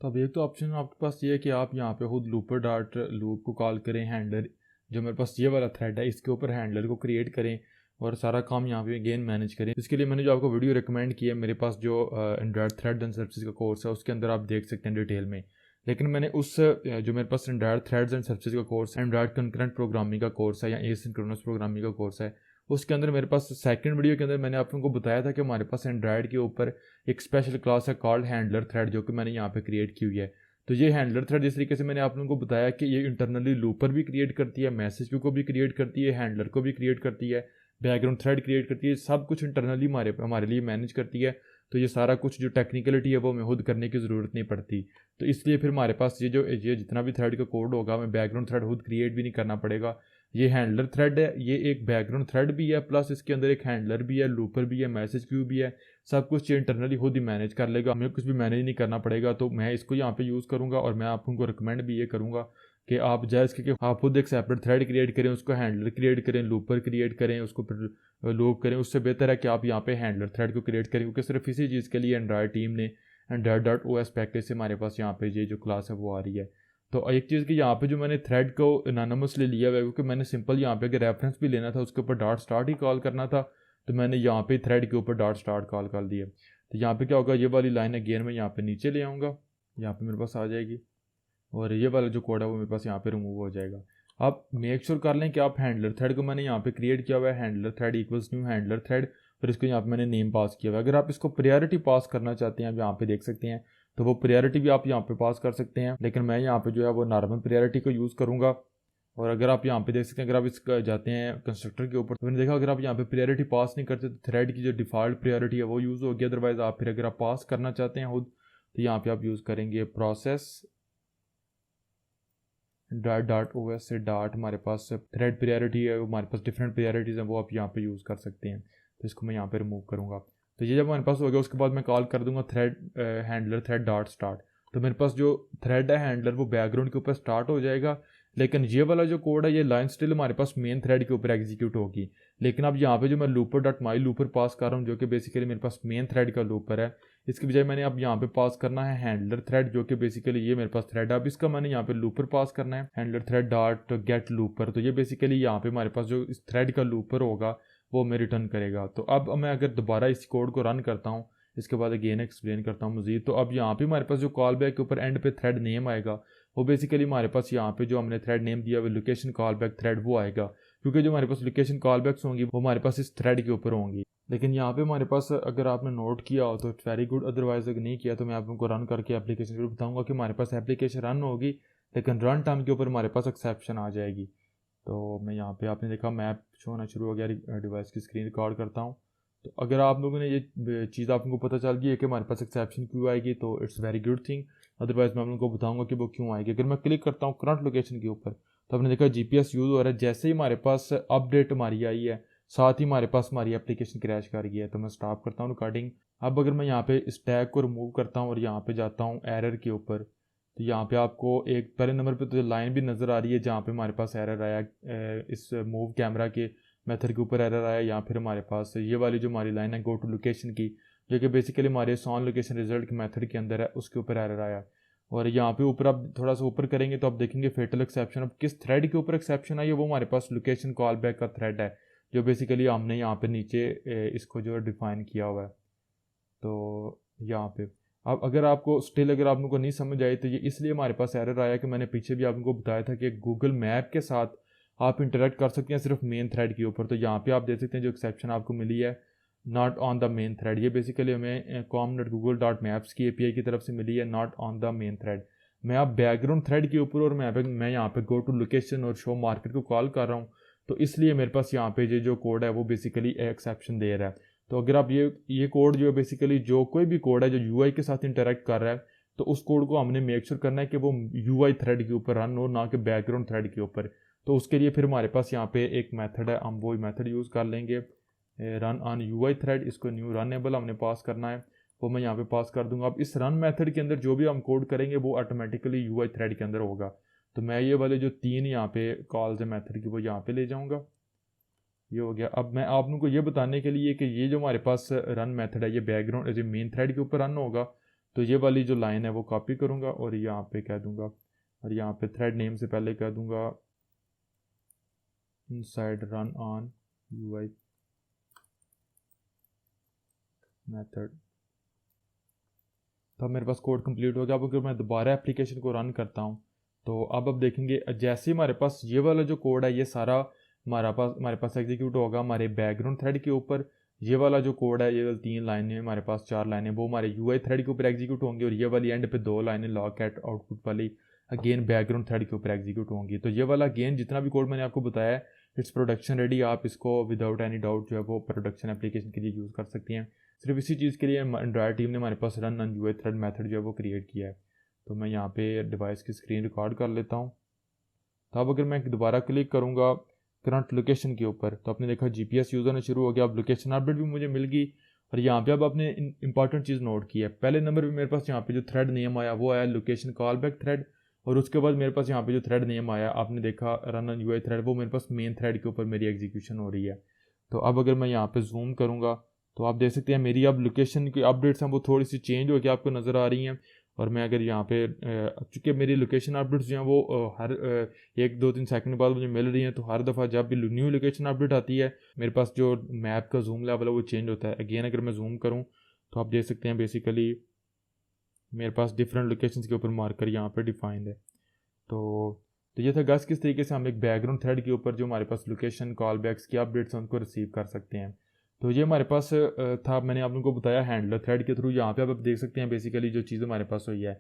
Speaker 1: तो अब एक तो ऑप्शन आपके पास ये है कि आप यहाँ पे खुद लूपर डॉट लूप को कॉल करें, हैंडलर जो मेरे पास ये वाला थ्रेड है इसके ऊपर हैंडलर को क्रिएट करें और सारा काम यहाँ पे अगेन मैनेज करें। इसके लिए मैंने जो आपको वीडियो रिकमेंड किया है, मेरे पास जो एंड्रॉयड थ्रेड एंड सर्विसेज का कोर्स है उसके अंदर आप देख सकते हैं डिटेल में। लेकिन मैंने उस जो मेरे पास एंड्रॉयड थ्रेड्स एंड सर्विसेज का कोर्स है, एंड्रॉयड कंकरेंट प्रोग्रामिंग का कोर्स है या एसिंक्रोनस प्रोग्रामिंग का कोर्स है, उसके अंदर मेरे पास सेकंड वीडियो के अंदर मैंने आप लोगों को बताया था कि हमारे पास एंड्रॉयड के ऊपर एक स्पेशल क्लास है कॉल्ड हैंडलर थ्रेड, जो कि मैंने यहाँ पे क्रिएट की हुई है। तो ये हैंडलर थ्रेड जिस तरीके से मैंने आप लोगों को बताया कि ये इंटरनली लूपर भी क्रिएट करती है, मैसेज क्यू को भी क्रिएट करती है, हैंडलर को भी क्रिएट करती है, बैकग्राउंड थ्रेड क्रिएट करती है, सब कुछ इंटरनली हमारे लिए मैनेज करती है। तो ये सारा कुछ जो टेक्निकलिटी है वो हमें खुद करने की ज़रूरत नहीं पड़ती। तो इसलिए फिर हमारे पास ये जितना भी थ्रेड का कोड होगा हमें बैकग्राउंड थ्रेड खुद क्रिएट भी नहीं करना पड़ेगा। ये हैंडलर थ्रेड है, ये एक बैकग्राउंड थ्रेड भी है, प्लस इसके अंदर एक हैंडलर भी है, लूपर भी है, मैसेज क्यू भी है, सब कुछ ये इंटरनली खुद ही मैनेज कर लेगा, हमें कुछ भी मैनेज नहीं करना पड़ेगा। तो मैं इसको यहाँ पे यूज़ करूँगा और मैं आप उनको रिकमेंड भी ये करूँगा कि आप जैसे कि आप खुद एक सेपरेट थ्रेड क्रिएट करें, उसको हैंडलर क्रिएट करें, लूपर क्रिएट करें, उसको फिर लूप करें। उससे बेहतर है कि आप यहाँ पे हैंडलर थ्रेड को क्रिएट करें, क्योंकि सिर्फ इसी चीज़ के लिए एंड्रॉयड टीम ने Android.os पैकेज से हमारे पास यहाँ पे ये जो क्लास है वो आ रही है। तो एक चीज़ कि यहाँ पे जो मैंने थ्रेड को एनोनिमसली लिया हुआ है, क्योंकि मैंने सिंपल यहाँ पे अगर रेफरेंस भी लेना था उसके ऊपर डॉट स्टार्ट ही कॉल करना था, तो मैंने यहाँ पे थ्रेड के ऊपर डॉट स्टार्ट कॉल कर दिया। तो यहाँ पे क्या होगा, ये वाली लाइन अगेन मैं यहाँ पे नीचे ले आऊँगा, यहाँ पे मेरे पास आ जाएगी, और ये वाला जो कोड है वो मेरे पास यहाँ पे रिमूव हो जाएगा। आप मेक श्योर कर लें कि आप हैंडलर थ्रेड को मैंने यहाँ पे क्रिएट किया हुआ है, handler thread equals new handler thread, फिर इसको यहाँ पे मैंने नेम पास किया हुआ है। अगर आप इसको प्रायोरिटी पास करना चाहते हैं, आप यहाँ पे देख सकते हैं, तो वो प्रायोरिटी भी आप यहाँ पे पास कर सकते हैं, लेकिन मैं यहाँ पे जो है वो नॉर्मल प्रायोरिटी को यूज़ करूँगा। और अगर आप यहाँ पे देख सकते हैं, अगर आप इसका जाते हैं कंस्ट्रक्टर के ऊपर, तो मैंने देखा अगर आप यहाँ पे प्रायोरिटी पास नहीं करते तो थ्रेड की जो डिफ़ॉल्ट प्रायोरिटी है वो यूज़ होगी। अदरवाइज आप फिर अगर आप पास करना चाहते हैं खुद, तो यहाँ पे आप यूज़ करेंगे प्रोसेस .os से डॉट, हमारे पास थ्रेड प्रायोरिटी है, हमारे पास डिफरेंट प्रायोरिटीज़ हैं, वो आप यहाँ पे यूज़ कर सकते हैं। तो इसको मैं यहाँ पे रिमूव करूँगा। तो ये जब हमारे पास हो गया, उसके बाद मैं कॉल कर दूंगा thread handler thread dot start. तो मेरे पास जो थ्रेड है हैंडलर वो बैकग्राउंड के ऊपर स्टार्ट हो जाएगा, लेकिन ये वाला जो कोड है ये लाइन स्टिल हमारे पास मेन थ्रेड के ऊपर एग्जीक्यूट होगी। लेकिन अब यहाँ पे जो मैं लूपर डॉट माई लूपर पास कर रहा हूँ, जो कि बेसिकली मेरे पास मेन थ्रेड का लूपर है, इसकी बजाय मैंने अब यहाँ पे पास करना है हैंडलर थ्रेड, जो कि बेसिकली ये मेरे पास थ्रेड है। अब इसका मैंने यहाँ पे लूपर पास करना है, handler thread dot gate looper. तो ये बेसिकली यहाँ पे हमारे पास जो इस थ्रेड का लूपर होगा वो मैं रिटर्न करेगा। तो अब मैं अगर दोबारा इस कोड को रन करता हूँ, इसके बाद अगेन एक्सप्लेन करता हूँ मजीद, तो अब यहाँ पे हमारे पास जो कॉल बैक के ऊपर एंड पे थ्रेड नेम आएगा, वो बेसिकली हमारे पास यहाँ पे जो हमने थ्रेड नेम दिया हुआ लोकेशन कॉल बैक थ्रेड वो आएगा, क्योंकि जो हमारे पास लोकेशन कॉल बैक्स होंगी वो हमारे पास इस थ्रेड के ऊपर होंगी। लेकिन यहाँ पे हमारे पास अगर आपने नोट किया हो तो इट्स वेरी गुड, अदरवाइज अगर नहीं किया तो मैं आप लोगों को रन करके एप्लीकेशन को बताऊँगा कि हमारे पास एप्लीकेशन रन होगी, लेकिन रन टाइम के ऊपर हमारे पास एक्सेप्शन आ जाएगी। तो मैं यहाँ पे आपने देखा मैप शो होना शुरू हो गया, डिवाइस की स्क्रीन रिकॉर्ड करता हूँ। तो अगर आप लोगों ने ये चीज़ आप लोगों को पता चल गई है कि हमारे पास एक्सेप्शन क्यों आएगी, तो it's very good thing. Otherwise मैं आप लोगों को बताऊंगा कि वो क्यों आएगी। अगर मैं क्लिक करता हूँ करंट लोकेशन के ऊपर, तो आपने देखा GPS यूज़ हो रहा है। जैसे ही हमारे पास अपडेट हमारी आई है, साथ ही हमारे पास हमारी एप्लीकेशन क्रैश कर गई है। तो मैं स्टॉप करता हूँ रिकॉर्डिंग। अब अगर मैं यहाँ पे इस टैग को रिमूव करता हूँ और यहाँ पे जाता हूँ एरर के ऊपर, तो यहाँ पे आपको एक पहले नंबर पे तो लाइन भी नज़र आ रही है जहाँ पे हमारे पास एरर आया, इस मूव कैमरा के मेथड के ऊपर एरर आया। यहाँ फिर हमारे पास ये वाली जो हमारी लाइन है गो टू लोकेशन की, जो कि बेसिकली हमारे सॉन लोकेशन रिजल्ट के मेथड के अंदर है, उसके ऊपर एरर आया। और यहाँ पे ऊपर आप थोड़ा सा ऊपर करेंगे तो आप देखेंगे फेटल एक्सेप्शन। अब किस थ्रेड के ऊपर एक्सेप्शन आई है, वो हमारे पास लोकेशन कॉल बैक का थ्रेड है, जो बेसिकली हमने यहाँ पे नीचे इसको जो डिफाइन किया हुआ है। तो यहाँ पे अब अगर आपको स्टिल अगर आप लोगों को नहीं समझ आए, तो ये इसलिए हमारे पास एरर आया कि मैंने पीछे भी आप लोगों को बताया था कि गूगल मैप के साथ आप इंटरेक्ट कर सकते हैं सिर्फ मेन थ्रेड के ऊपर। तो यहाँ पे आप देख सकते हैं जो एक्सेप्शन आपको मिली है not on the main thread, ये बेसिकली हमें com.google.maps की API की तरफ से मिली है, not on the main thread. मैं आप बैकग्राउंड थ्रेड के ऊपर और मैं यहाँ पे गो टू लोकेशन और शो मार्केट को कॉल कर रहा हूँ, तो इसलिए मेरे पास यहाँ पे जो कोड है वो बेसिकली एक्सेप्शन दे रहा है। तो अगर आप ये कोड जो है बेसिकली जो कोई भी कोड है जो UI के साथ इंटरेक्ट कर रहा है, तो उस कोड को हमने मेक श्योर करना है कि वो UI थ्रेड के ऊपर रन हो, ना कि बैकग्राउंड थ्रेड के ऊपर। तो उसके लिए फिर हमारे पास यहाँ पे एक मेथड है, हम वो मेथड यूज़ कर लेंगे, रन ऑन UI थ्रेड। इसको न्यू रनेबल हमने पास करना है, वो मैं यहाँ पे पास कर दूंगा। अब इस रन मेथड के अंदर जो भी हम कोड करेंगे वो ऑटोमेटिकली UI थ्रेड के अंदर होगा। तो मैं ये वाले जो 3 यहाँ पे कॉल्स है मेथड की वो यहाँ पे ले जाऊँगा। ये हो गया। अब मैं आप लोगों को ये बताने के लिए कि ये जो हमारे पास रन मेथड है ये background as a main thread के ऊपर रन होगा, तो ये वाली जो लाइन है वो कॉपी करूँगा और यहाँ पे कह दूँगा, और यहाँ पे थ्रेड नेम से पहले कह दूँगा inside run on UI method. तो अब मेरे पास कोड कंप्लीट हो गया। अब अगर मैं दोबारा एप्लीकेशन को रन करता हूँ तो अब देखेंगे जैसे ही हमारे पास ये वाला जो कोड है ये सारा हमारे पास एग्जीक्यूट होगा हमारे बैकग्राउंड थ्रेड के ऊपर। ये वाला जो कोड है ये 3 लाइनें, हमारे पास 4 लाइनें, वो हमारे UI थ्रेड के ऊपर एग्जीक्यूट होंगी, और ये वाली एंड पे 2 लाइनें लॉग एट आउटपुट वाली अगेन बैकग्राउंड थ्रेड के ऊपर एग्जीक्यूट होंगी। तो ये वाला अगेन जितना भी कोड मैंने आपको बताया है इट्स प्रोडक्शन रेडी। आप इसको विदाउट एनी डाउट जो है वो प्रोडक्शन एप्लीकेशन के लिए यूज़ कर सकती हैं। सिर्फ इसी चीज़ के लिए एंड्रॉयड टीम ने हमारे पास run on UI thread method जो है वो क्रिएट किया है। तो मैं यहाँ पे डिवाइस की स्क्रीन रिकॉर्ड कर लेता हूँ। तो अब अगर मैं दोबारा क्लिक करूँगा करंट लोकेशन के ऊपर तो आपने देखा GPS यूज़ होना शुरू हो गया। अब लोकेशन अपडेट भी मुझे मिल गई। और यहाँ पे अब आपने इंपॉर्टेंट चीज़ नोट की है, पहले नंबर पे मेरे पास यहाँ पे जो थ्रेड नेम आया वो आया लोकेशन कॉल बैक थ्रेड, और उसके बाद मेरे पास यहाँ पे जो थ्रेड नेम आया आपने देखा रन ऑन UI थ्रेड, वो मेरे पास मेन थ्रेड के ऊपर मेरी एग्जीक्यूशन हो रही है। तो अब अगर मैं यहाँ पे जूम करूँगा तो आप देख सकते हैं मेरी अब लोकेशन की अपडेट्स हैं वो थोड़ी सी चेंज होकर आपको नज़र आ रही हैं। और मैं अगर यहाँ पे चूँकि मेरी लोकेशन अपडेट्स जो हैं वो हर 1-2-3 सेकंड बाद मुझे मिल रही हैं, तो हर दफ़ा जब भी न्यू लोकेशन अपडेट आती है मेरे पास जो मैप का जूम लेवल है वो चेंज होता है। अगेन अगर मैं जूम करूँ तो आप देख सकते हैं बेसिकली मेरे पास डिफरेंट लोकेशंस के ऊपर मार्कर यहाँ पे डिफाइंड है। तो ये था गाइस किस तरीके से हम एक बैकग्राउंड थ्रेड के ऊपर जो हमारे पास लोकेशन कॉल बैक्स की अपडेट्स हैं उनको रिसीव कर सकते हैं। तो ये हमारे पास था, मैंने आप लोगों को बताया हैंडलर थ्रेड के थ्रू। यहाँ पे आप देख सकते हैं बेसिकली जो चीज़ हमारे पास हुई है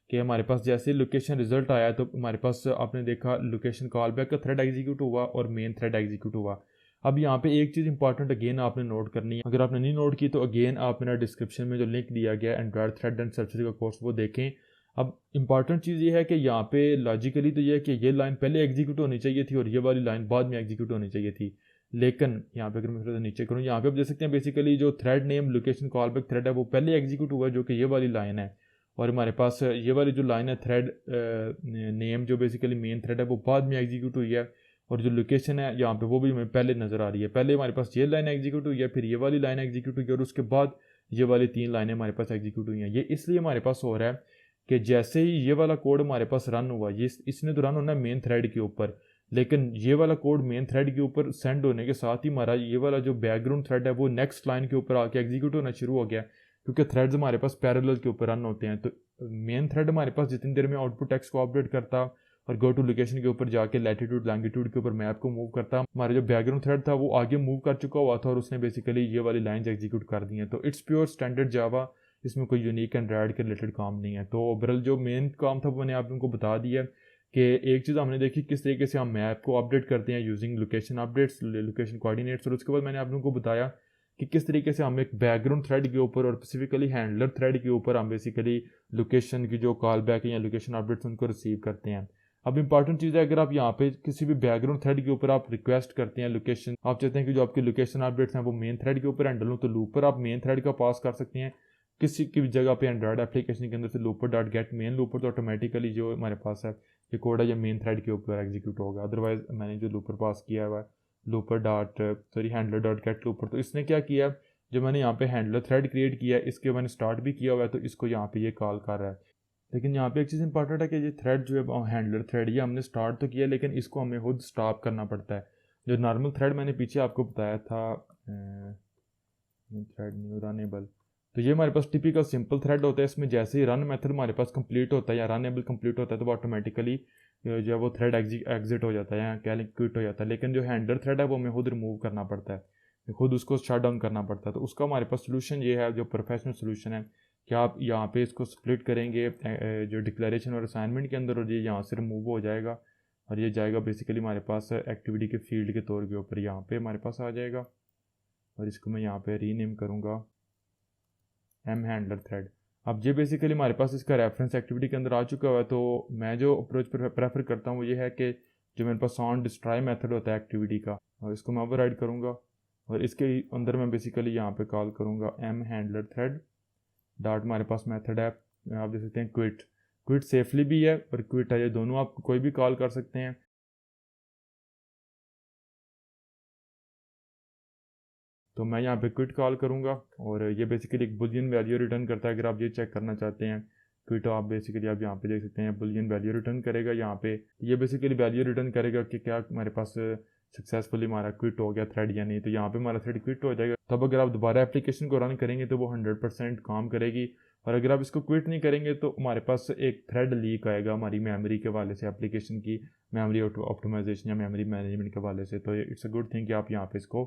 Speaker 1: कि हमारे पास जैसे लोकेशन रिजल्ट आया तो हमारे पास आपने देखा लोकेशन कॉल बैक का थ्रेड एग्जीक्यूट हुआ और मेन थ्रेड एग्जीक्यूट हुआ। अब यहाँ पे एक चीज़ इंपॉर्टेंट अगेन आपने नोट करनी है, अगर आपने नहीं नोट की तो अगेन आप मेरा डिस्क्रिप्शन में जो लिंक दिया गया एंड्रॉयड थ्रेड एंड सर्चरी का कोर्स वो देखें। अब इंपॉर्टेंट चीज़ ये है कि यहाँ पे लॉजिकली तो ये है कि ये लाइन पहले एग्जीक्यूट होनी चाहिए थी और ये वाली लाइन बाद में एग्जीक्यूट होनी चाहिए थी। लेकिन यहाँ पे अगर मैं थोड़ा नीचे करूँ यहाँ पे आप देख सकते हैं बेसिकली जो thread name location call back thread है वो पहले एग्जीक्यूट हुआ है जो कि ये वाली लाइन है, और हमारे पास ये वाली जो लाइन है थ्रेड नेम जो बेसिकली मेन थ्रेड है वो बाद में एग्जीक्यूट हुई है, और जो लोकेशन है यहाँ पे वो भी हमें पहले नज़र आ रही है। पहले हमारे पास ये लाइन एग्जीक्यूट हुई है, फिर ये वाली लाइन एग्जीक्यूट हुई है, और उसके बाद ये वाली 3 लाइनें हमारे पास एग्जीक्यूट हुई हैं। ये इसलिए हमारे पास हो रहा है कि जैसे ही ये वाला कोड हमारे पास रन हुआ, ये इसने तो रन होना है मेन थ्रेड के ऊपर, लेकिन ये वाला कोड मेन थ्रेड के ऊपर सेंड होने के साथ ही हमारा ये वाला जो बैकग्राउंड थ्रेड है वो नेक्स्ट लाइन के ऊपर आके एग्जीक्यूट होना शुरू हो गया, क्योंकि थ्रेड्स हमारे पास पैरेलल के ऊपर रन होते हैं। तो मेन थ्रेड हमारे पास जितनी देर में आउटपुट टेक्स्ट को अपडेट करता और गो टू लोकेशन के ऊपर जाके लैटिट्यूड लैंगिट्यूड के ऊपर मैप को मूव करता, हमारा जो बैकग्राउंड थ्रेड था वो आगे मूव कर चुका हुआ था और उसने बेसिकली ये वाली लाइंस एग्जीक्यूट कर दी हैं। तो इट्स प्योर स्टैंडर्ड जावा, इसमें कोई यूनिक एंड्रॉयड के रिलेटेड काम नहीं है। तो ओवरऑल जो मेन काम था वो मैंने आप लोगों को बता दिया कि एक चीज़ हमने देखी किस तरीके से हम मैप को अपडेट करते हैं using location updates, location coordinates, और उसके बाद मैंने आप लोगों को बताया कि किस तरीके से हम एक बैकग्राउंड थ्रेड के ऊपर और स्पेसिफिकली हैंडलर थ्रेड के ऊपर हम बेसिकली लोकेशन की जो कॉल बैक है या लोकेशन अपडेट्स उनको रिसीव करते हैं। अब इंपॉर्टेंट चीज़ है, अगर आप यहाँ पे किसी भी बैकग्राउंड थ्रेड के ऊपर आप रिक्वेस्ट करते हैं लोकेशन, आप चाहते हैं कि जो आपकी लोकेशन अपडेट्स हैं वो मेन थ्रेड के ऊपर हैंडल हो, तो लूपर आप मेन थ्रेड का पास कर सकते हैं किसी की भी जगह पे एंड्रॉयड एप्लीकेशन के अंदर से looper dot gate main looper, तो ऑटोमेटिकली जो हमारे पास है ये कोड है ये मेन थ्रेड के ऊपर एग्जीक्यूट होगा। अदरवाइज मैंने जो लूपर पास किया हुआ है looper dot handler dot gate looper, तो इसने क्या किया, जो मैंने यहाँ पे हैंडलर थ्रेड क्रिएट किया है इसके मैंने स्टार्ट भी किया हुआ है तो इसको यहाँ पे ये कॉल कर रहा है। लेकिन यहाँ पे एक चीज़ इंपॉर्टेंट है कि ये थ्रेड जो है हैंडलर थ्रेड ये हमने स्टार्ट तो किया लेकिन इसको हमें खुद स्टॉप करना पड़ता है। जो नॉर्मल थ्रेड मैंने पीछे आपको बताया था थ्रेड न्यू रनेबल, तो ये हमारे पास टिपिकल सिंपल थ्रेड होता है। इसमें जैसे ही रन मेथड हमारे पास कंप्लीट होता है या रनेबल कंप्लीट होता है तो वो ऑटोमेटिकली जो है वो थ्रेड एग्जिट हो जाता है या क्या क्विट हो जाता है। लेकिन जो हैंडलर थ्रेड है वो हमें खुद रिमूव करना पड़ता है, खुद उसको शट डाउन करना पड़ता है। तो उसका हमारे पास सोल्यूशन ये है, जो प्रोफेशनल सोल्यूशन है कि आप यहाँ पे इसको स्प्लिट करेंगे जो डिक्लेरेशन और असाइनमेंट के अंदर, और ये यहाँ से रिमूव हो जाएगा और ये जाएगा बेसिकली हमारे पास एक्टिविटी के फील्ड के तौर के ऊपर यहाँ पे हमारे पास आ जाएगा, और इसको मैं यहाँ पे रीनेम करूँगा एम हैंडलर थ्रेड। अब ये बेसिकली हमारे पास इसका रेफरेंस एक्टिविटी के अंदर आ चुका हुआ है। तो मैं जो अप्रोच प्रेफर करता हूँ वो ये है कि जो मेरे पास ऑन डिस्ट्रॉय मेथड होता है एक्टिविटी का, और इसको मैं ओवरराइड करूँगा और इसके अंदर मैं बेसिकली यहाँ पे कॉल करूँगा एम हैंडलर थ्रेड डॉट, हमारे पास मेथड है आप देख सकते हैं क्विट। क्विट सेफली भी है और क्विट है, ये दोनों आप कोई भी कॉल कर सकते हैं। तो मैं यहाँ पे क्विट कॉल करूँगा और ये बेसिकली एक बुलियन वैल्यू रिटर्न करता है। अगर आप ये चेक करना चाहते हैं क्विट, आप बेसिकली आप यहाँ पे देख सकते हैं बुलियन वैल्यू रिटर्न करेगा। यहाँ पे ये बेसिकली वैल्यू रिटर्न करेगा कि क्या हमारे पास सक्सेसफुली हमारा क्विट हो गया थ्रेड या नहीं। तो यहाँ पे हमारा थ्रेड क्विट हो जाएगा। तब अगर आप दोबारा एप्लीकेशन को रन करेंगे तो वो 100% काम करेगी। और अगर आप इसको क्विट नहीं करेंगे तो हमारे पास एक थ्रेड लीक आएगा हमारी मेमोरी के हवाले से, एप्लीकेशन की मेमोरी ऑप्टिमाइजेशन या मेमोरी मैनेजमेंट के हवाले से। तो इट्स अ गुड थिंग कि आप यहाँ पे इसको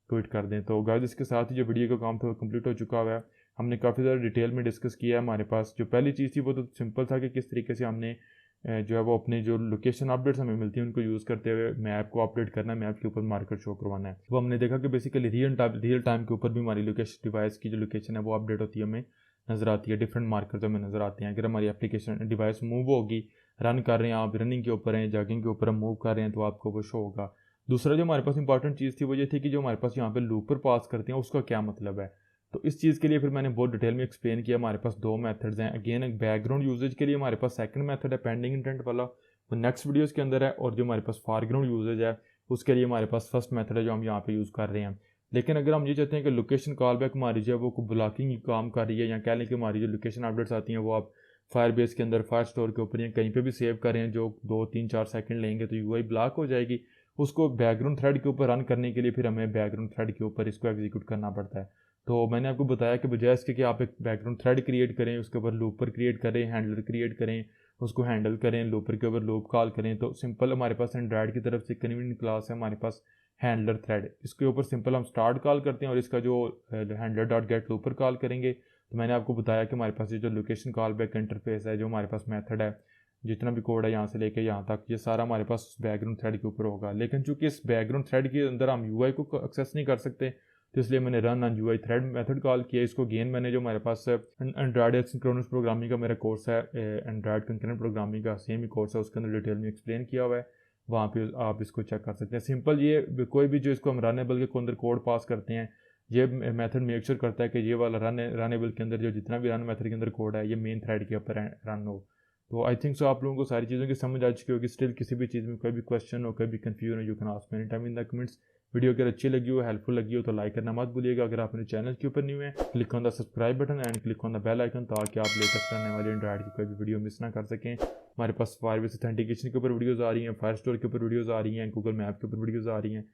Speaker 1: ट्वीट कर दें। तो गाइस इसके साथ ही जो वीडियो का काम था वो कंप्लीट हो चुका हुआ है। हमने काफ़ी ज़्यादा डिटेल में डिस्कस किया है। हमारे पास जो पहली चीज़ थी वो तो सिंपल था कि किस तरीके से हमने जो है वो अपने जो लोकेशन अपडेट्स हमें मिलती हैं उनको यूज़ करते हुए मैप को अपडेट करना है, मैप के ऊपर मार्कर शो करवाना है। वो हमने देखा कि बेसिकली रियल टाइम के ऊपर भी हमारी लोकेशन डिवाइस की जो लोकेशन है वो अपडेट होती है, हमें नज़र आती है, डिफरेंट मार्कर हमें नज़र आते हैं। अगर हमारी एप्लीकेशन डिवाइस मूव होगी, रन कर रहे हैं आप, रनिंग के ऊपर हैं, जॉगिंग के ऊपर हम मूव कर रहे हैं, तो आपको वो शो होगा। दूसरा जो हमारे पास इंपॉर्टेंट चीज़ थी वो ये थी कि जो हमारे पास यहाँ पे लूपर पास करते हैं उसका क्या मतलब है। तो इस चीज़ के लिए फिर मैंने बहुत डिटेल में एक्सप्लेन किया। हमारे पास दो मेथड्स हैं। अगेन एक बैकग्राउंड यूजेज के लिए हमारे पास सेकंड मेथड है पेंडिंग इंटेंट वाला, वो नेक्स्ट वीडियोस के अंदर है। और जो हमारे पास फॉरग्राउंड यूजेज है उसके लिए हमारे पास फर्स्ट मेथड है जो हम यहाँ पे यूज़ कर रहे हैं। लेकिन अगर हम ये चाहते हैं कि लोकेशन कॉल बैक हमारी जो है वो ब्लॉकिंग काम कर रही है, या कह लें कि हमारी जो लोकेशन अपडेट्स आती हैं वो आप फायर बेस के अंदर, फायर स्टोर के ऊपर या कहीं पे भी सेव करें, जो 2-3-4 सेकंड लेंगे तो यूआई ब्लॉक हो जाएगी। उसको बैकग्राउंड थ्रेड के ऊपर रन करने के लिए फिर हमें बैकग्राउंड थ्रेड के ऊपर इसको एग्जीक्यूट करना पड़ता है। तो मैंने आपको बताया कि बजाय इसके कि आप एक बैकग्राउंड थ्रेड क्रिएट करें, उसके ऊपर लूपर क्रिएट करें, हैंडलर क्रिएट करें, उसको हैंडल करें, लूपर के ऊपर लूप कॉल करें, तो सिंपल हमारे पास एंड्रॉयड की तरफ से कन्वीनियंट क्लास है हमारे पास हैंडलर थ्रेड। इसके ऊपर सिंपल हम स्टार्ट कॉल करते हैं और इसका जो handler dot gate looper call करेंगे। तो मैंने आपको बताया कि हमारे पास ये जो लोकेशन कॉल बैक इंटरफेस है, जो हमारे पास मेथड है, जितना भी कोड है यहाँ से लेके यहाँ तक, ये सारा हमारे पास बैकग्राउंड थ्रेड के ऊपर होगा। लेकिन चूंकि इस बैकग्राउंड थ्रेड के अंदर हम यूआई को एक्सेस नहीं कर सकते, तो इसलिए मैंने run on UI thread method call किया। इसको गेन मैंने जो हमारे पास एंड्रॉयड एसिंक्रोनस प्रोग्रामिंग का मेरा कोर्स है, एंड्रॉयड कंकरेंट प्रोग्रामिंग का सेम ही कोर्स है, उसके अंदर डिटेल में एक्सप्लेन किया हुआ है, वहाँ पे आप इसको चेक कर सकते हैं। सिंपल ये कोई भी जो इसको हम रनेबल के अंदर कोड पास करते हैं, ये मेथड मेक श्योर करता है कि ये वाला रनेबल के अंदर जो जितना भी रन मेथड के अंदर कोड है ये मेन थ्रेड के ऊपर रन हो। तो आई थिंक सो आप लोगों को सारी चीज़ों की समझ आ चुकी होगी। स्टिल किसी भी चीज़ में कोई भी क्वेश्चन हो, कोई भी कंफ्यूजन हो, you can ask me any time in the comments. Video अगर अच्छी लगी हो, हेल्पफुल लगी हो तो लाइक करना मत भूलिएगा। अगर आप मेरे चैनल के ऊपर न्यू है, click on the subscribe button and click on the bell icon, ताकि आप लेटेस्ट आने वाली एंड्रॉयड की कोई भी वीडियो मिस ना कर सकें। हमारे पास फायरबेस ऑथेंटिकेशन के ऊपर वीडियोज़ आ रही हैं, फायर स्टोर के ऊपर वीडियोज़ आ रही हैं, गूगल मैप के ऊपर वीडियोज़ आ रही हैं,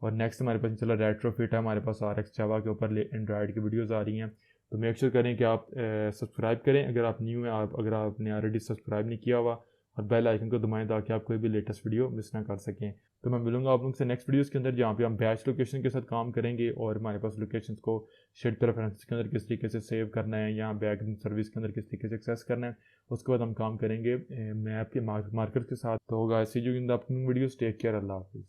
Speaker 1: और नेक्स्ट हमारे पास चला रेट्रोफिट है, हमारे पास RX जावा के ऊपर एंड्रॉयड की वीडियोज़ आ रही हैं। तो मेक श्योर करें कि आप सब्सक्राइब करें अगर आप न्यू हैं, अगर आपने ऑलरेडी सब्सक्राइब नहीं किया हुआ, और बेल आइकन को दबाएं ताकि आप कोई भी लेटेस्ट वीडियो मिस ना कर सकें। तो मैं मिलूंगा आप लोगों से नेक्स्ट वीडियोस के अंदर, जहाँ पे हम बैच लोकेशन के साथ काम करेंगे और हमारे पास लोकेशंस को शेड प्रेफरेंस के अंदर किस तरीके से सेव करना है, या बैकग्राउंड सर्विस के अंदर किस तरीके से एक्सेस करना है, उसके बाद हम काम करेंगे मैप के मार्कर के साथ। तो होगा see you in the upcoming videos. Take care, अल्लाह हाफिज़।